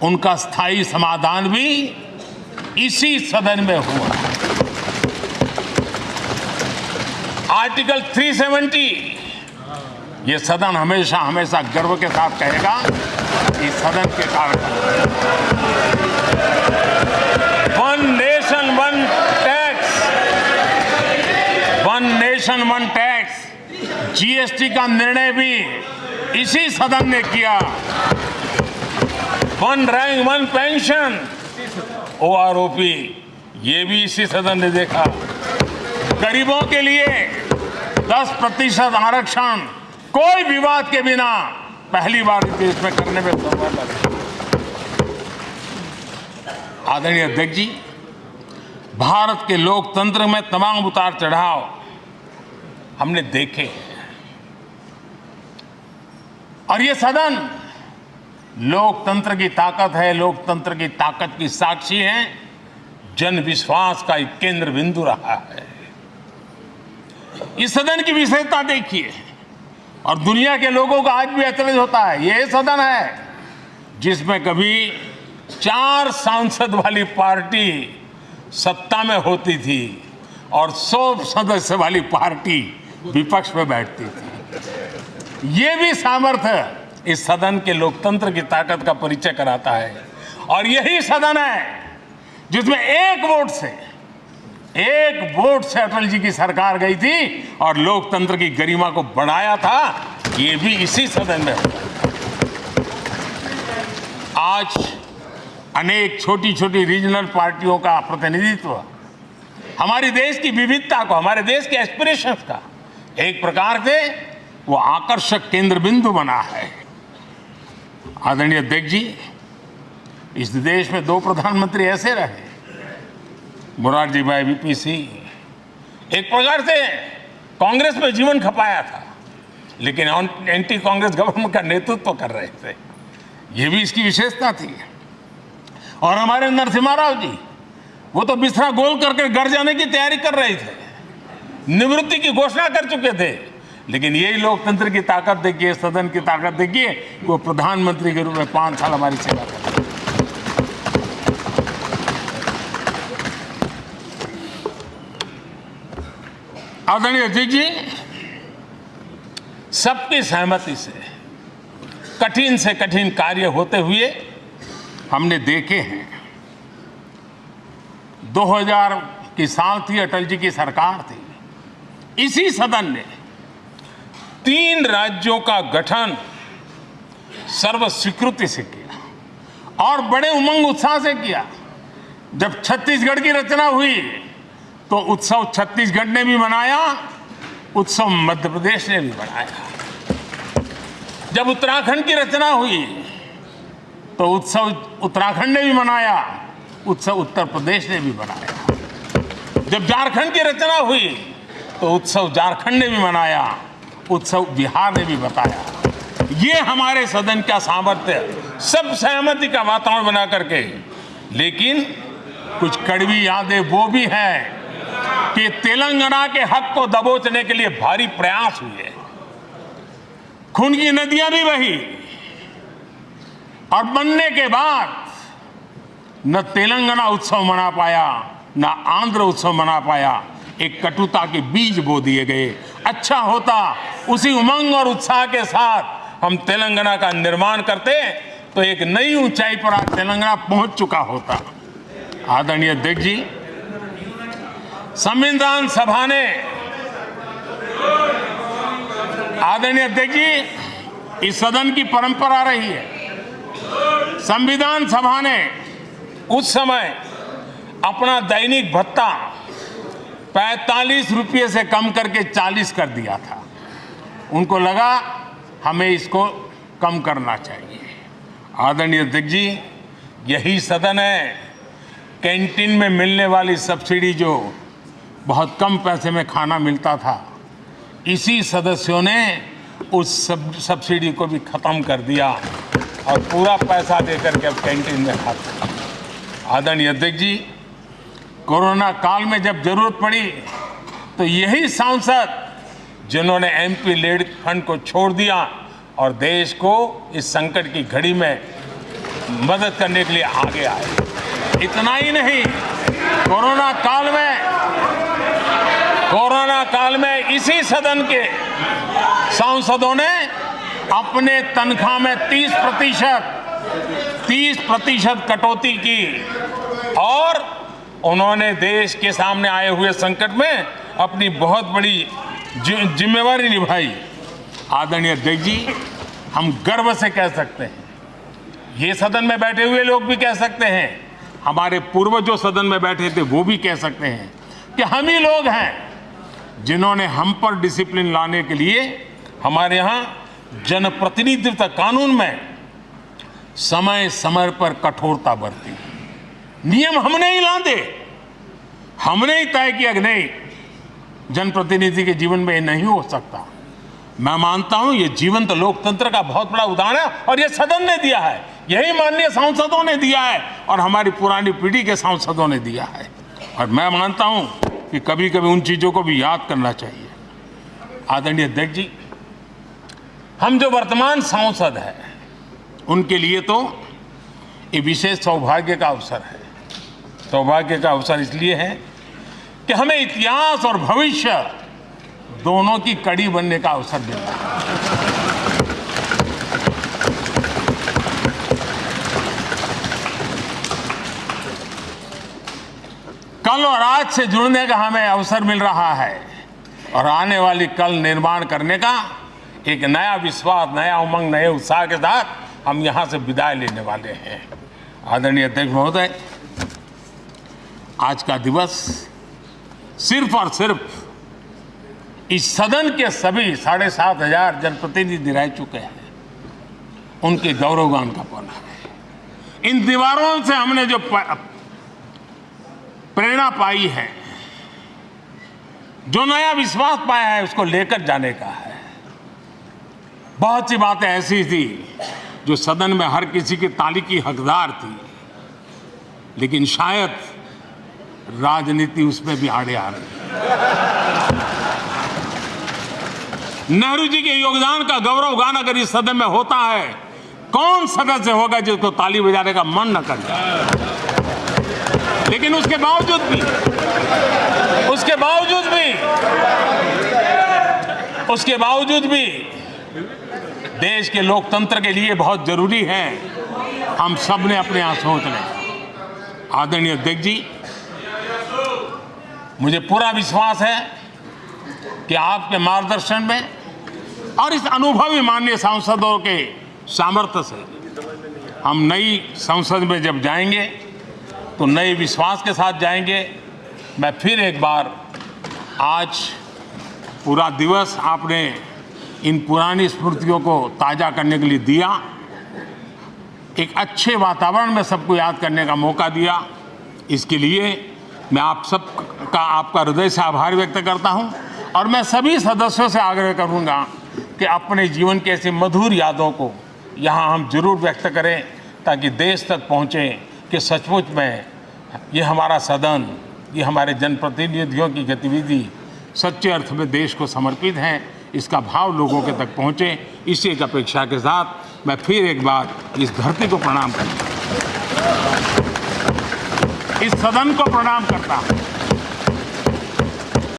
उनका स्थायी समाधान भी इसी सदन में हुआ। आर्टिकल 370 ये सदन हमेशा हमेशा गर्व के साथ कहेगा, इस सदन के कारण one nation one tax, one nation one tax, GST का निर्णय भी इसी सदन ने किया। One rank one pension, OROP, ये भी इसी सदन ने देखा। गरीबों के लिए 10% आरक्षण कोई विवाद के बिना पहली बार देश में करने में समय लगा। आदरणीय अध्यक्ष जी, भारत के लोकतंत्र में तमाम उतार चढ़ाव हमने देखे और ये सदन लोकतंत्र की ताकत है, लोकतंत्र की ताकत की साक्षी है, जन विश्वास का एक केंद्र बिंदु रहा है। इस सदन की विशेषता देखिए और दुनिया के लोगों का आज भी अचरज होता है। यह सदन है जिसमें कभी 4 सांसद वाली पार्टी सत्ता में होती थी और 100 सदस्य वाली पार्टी विपक्ष में बैठती थी। ये भी सामर्थ्य इस सदन के लोकतंत्र की ताकत का परिचय कराता है। और यही सदन है जिसमें एक वोट से अटल जी की सरकार गई थी और लोकतंत्र की गरिमा को बढ़ाया था। ये भी इसी सदन में हुआ। आज अनेक छोटी छोटी रीजनल पार्टियों का प्रतिनिधित्व हमारे देश की विविधता को, हमारे देश के एस्पिरेशंस का एक प्रकार से वो आकर्षक केंद्र बिंदु बना है। आदरणीय अध्यक्ष जी, इस देश में 2 प्रधानमंत्री ऐसे रहे, मोरारजी भाई वीपी सिंह एक प्रकार से कांग्रेस में जीवन खपाया था, लेकिन एंटी कांग्रेस गवर्नमेंट का नेतृत्व कर रहे थे। ये भी इसकी विशेषता थी। और हमारे नरसिम्हा राव जी, वो तो बिस्तरा गोल करके घर जाने की तैयारी कर रहे थे, निवृत्ति की घोषणा कर चुके थे, लेकिन यही लोकतंत्र की ताकत देखिए, सदन की ताकत देखिए, वो प्रधानमंत्री के रूप में 5 साल हमारी सेवा कर। आदरणीय अध्यक्ष जी, सबकी सहमति से कठिन कार्य होते हुए हमने देखे हैं। 2000 की साल थी, अटल जी की सरकार थी। इसी सदन ने 3 राज्यों का गठन सर्व स्वीकृति से किया और बड़े उमंग उत्साह से किया। जब छत्तीसगढ़ की रचना हुई तो उत्सव छत्तीसगढ़ ने भी मनाया, उत्सव मध्य प्रदेश ने भी मनाया। जब उत्तराखंड की रचना हुई तो उत्सव उत्तराखंड ने भी मनाया, उत्सव उत्तर प्रदेश ने भी मनाया। जब झारखंड की रचना हुई तो उत्सव झारखंड ने भी मनाया, उत्सव बिहार ने भी बताया। ये हमारे सदन का सामर्थ्य, सब सहमति का वातावरण बना करके। लेकिन कुछ कड़वी यादें वो भी हैं कि तेलंगाना के हक को दबोचने के लिए भारी प्रयास हुए, खून की नदियां भी बही और बनने के बाद न तेलंगाना उत्सव मना पाया, न आंध्र उत्सव मना पाया। एक कटुता के बीज बो दिए गए। अच्छा होता उसी उमंग और उत्साह के साथ हम तेलंगाना का निर्माण करते तो एक नई ऊंचाई पर आज तेलंगाना पहुंच चुका होता। आदरणीय अध्यक्ष जी, संविधान सभा ने, आदरणीय अध्यक्ष जी, इस सदन की परंपरा रही है। संविधान सभा ने उस समय अपना दैनिक भत्ता 45 रुपये से कम करके 40 कर दिया था। उनको लगा हमें इसको कम करना चाहिए। आदरणीय अध्यक्ष जी, यही सदन है कैंटीन में मिलने वाली सब्सिडी, जो बहुत कम पैसे में खाना मिलता था, इसी सदस्यों ने उस सब्सिडी को भी खत्म कर दिया और पूरा पैसा देकर के अब कैंटीन में खाते। आदरणीय अध्यक्ष जी, कोरोना काल में जब जरूरत पड़ी तो यही सांसद जिन्होंने एमपी लेड फंड को छोड़ दिया और देश को इस संकट की घड़ी में मदद करने के लिए आगे आए। इतना ही नहीं, कोरोना काल में इसी सदन के सांसदों ने अपने तनख्वाह में 30% कटौती की और उन्होंने देश के सामने आए हुए संकट में अपनी बहुत बड़ी जिम्मेवारी निभाई। आदरणीय अध्यक्ष जी, हम गर्व से कह सकते हैं, ये सदन में बैठे हुए लोग भी कह सकते हैं, हमारे पूर्वज जो सदन में बैठे थे वो भी कह सकते हैं कि हम ही लोग हैं जिन्होंने हम पर डिसिप्लिन लाने के लिए हमारे यहाँ जनप्रतिनिधित्व कानून में समय समय पर कठोरता बरती। नियम हमने ही लादे, हमने ही तय किया कि नहीं, जनप्रतिनिधि के जीवन में ये नहीं हो सकता। मैं मानता हूं ये जीवंत लोकतंत्र का बहुत बड़ा उदाहरण है और ये सदन ने दिया है, यही माननीय सांसदों ने दिया है और हमारी पुरानी पीढ़ी के सांसदों ने दिया है। और मैं मानता हूं कि कभी कभी उन चीज़ों को भी याद करना चाहिए। आदरणीय अध्यक्ष जी, हम जो वर्तमान सांसद हैं उनके लिए तो ये विशेष सौभाग्य का अवसर है। सौभाग्य का अवसर इसलिए है कि हमें इतिहास और भविष्य दोनों की कड़ी बनने का अवसर मिला है। कल और आज से जुड़ने का हमें अवसर मिल रहा है और आने वाली कल निर्माण करने का एक नया विश्वास, नया उमंग, नए उत्साह के साथ हम यहां से विदाई लेने वाले हैं। आदरणीय अध्यक्ष महोदय, आज का दिवस सिर्फ और सिर्फ इस सदन के सभी 7,500 जनप्रतिनिधि रह चुके हैं उनके गौरवगान का पल है। इन दीवारों से हमने जो प्रेरणा पाई है, जो नया विश्वास पाया है, उसको लेकर जाने का है। बहुत सी बातें ऐसी थी जो सदन में हर किसी की ताली की हकदार थी, लेकिन शायद राजनीति उसमें भी आड़े आ रही है। नेहरू जी के योगदान का गौरवगान अगर इस सदन में होता है, कौन सदस्य होगा जिसको ताली बजाने का मन न कर जाए। लेकिन उसके बावजूद भी देश के लोकतंत्र के लिए बहुत जरूरी है हम सब ने अपने यहाँ सोच लें। आदरणीय अध्यक्ष जी, मुझे पूरा विश्वास है कि आपके मार्गदर्शन में और इस अनुभवी माननीय सांसदों के सामर्थ्य से हम नई संसद में जब जाएंगे तो नए विश्वास के साथ जाएंगे। मैं फिर एक बार, आज पूरा दिवस आपने इन पुरानी स्मृतियों को ताज़ा करने के लिए दिया, एक अच्छे वातावरण में सबको याद करने का मौका दिया, इसके लिए मैं आप सब का आपका हृदय से आभार व्यक्त करता हूं। और मैं सभी सदस्यों से आग्रह करूंगा कि अपने जीवन की ऐसी मधुर यादों को यहां हम जरूर व्यक्त करें, ताकि देश तक पहुंचे कि सचमुच में ये हमारा सदन, ये हमारे जनप्रतिनिधियों की गतिविधि सच्चे अर्थ में देश को समर्पित है, इसका भाव लोगों के तक पहुंचे। इसी एक अपेक्षा के साथ मैं फिर एक बार इस धरती को प्रणाम करता हूं, इस सदन को प्रणाम करता हूं।